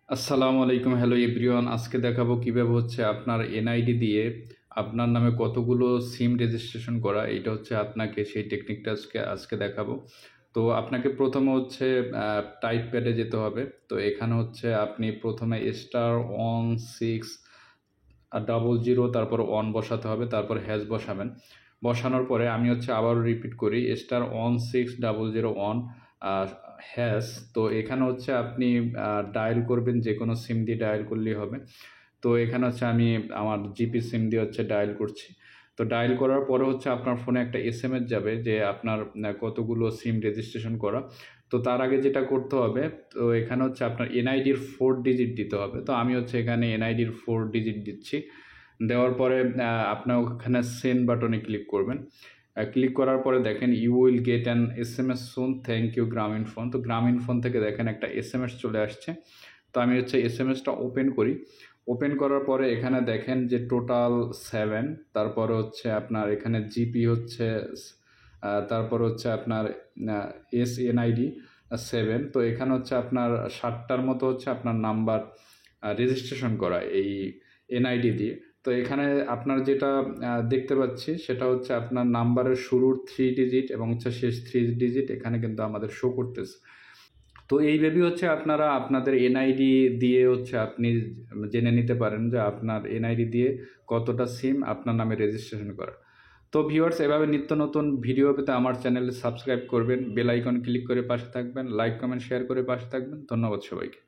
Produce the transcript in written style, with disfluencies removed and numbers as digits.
আসসালামু আলাইকুম, hello everyone. আজকে দেখাবো কিভাবে হচ্ছে আপনার এনআইডি দিয়ে আপনার নামে কতগুলো সিম রেজিস্ট্রেশন করা। এটা হচ্ছে আপনাকে সেই টেকনিকটা আজকে দেখাবো। তো আপনাকে প্রথমে হচ্ছে টাইপ প্যাডে যেতে হবে। তো এখানে হচ্ছে আপনি প্রথমে *1600 তারপর অন বসাতে হবে, তারপর হ্যাশ বসাবেন। বসানোর পরে আমি হচ্ছে আবারও রিপিট করি *1600 হ্যাশ। তো এখানে হচ্ছে আপনি ডায়াল করবেন, যে কোনো সিম দিয়ে ডায়াল করলেই হবে। তো এখানে হচ্ছে আমি আমার জিপি সিম দিয়ে হচ্ছে ডায়াল করছি। তো ডায়াল করার পরে হচ্ছে আপনার ফোনে একটা এসএমএস যাবে যে আপনার কতগুলো সিম রেজিস্ট্রেশন করা। তো তার আগে যেটা করতে হবে, তো এখানে হচ্ছে আপনার এনআইডির 4 ডিজিট দিতে হবে। তো আমি হচ্ছে এখানে এনআইডির 4 ডিজিট দিচ্ছি। দেওয়ার পরে আপনার ওখানে সেন্ড বাটনে ক্লিক করবেন। ক্লিক করার পরে দেখেন you will get an SMS soon, thank you Grameenphone. তো গ্রামীণ ফোন থেকে দেখেন একটা এসএমএস চলে আসছে। তো আমি হচ্ছে এসএমএসটা ওপেন করি। ওপেন করার পরে এখানে দেখেন যে টোটাল 7, তারপরে হচ্ছে আপনার এখানে জিপি হচ্ছে তারপর হচ্ছে আপনার এসএনআইডি 7। তো এখানে হচ্ছে আপনার 7টার মতো হচ্ছে আপনার নাম্বার রেজিস্ট্রেশন করা এই এনআইডি দিয়ে। তো এখানে আপনার যেটা দেখতে পাচ্ছি সেটা হচ্ছে আপনার নাম্বারের শুরুর 3 ডিজিট এবং হচ্ছে শেষ 3 ডিজিট এখানে কিন্তু আমাদের শো করতেছে। তো এইভাবেই হচ্ছে আপনারা আপনাদের এনআইডি দিয়ে হচ্ছে আপনি জেনে নিতে পারেন যে আপনার এনআইডি দিয়ে কতটা সিম আপনার নামে রেজিস্ট্রেশন করা। তো ভিউয়ার্স, এভাবে নিত্য নতুন ভিডিও পেতে আমার চ্যানেলে সাবস্ক্রাইব করবেন, বেল আইকন ক্লিক করে পাশে থাকবেন, লাইক কমেন্ট শেয়ার করে পাশে থাকবেন। ধন্যবাদ সবাইকে।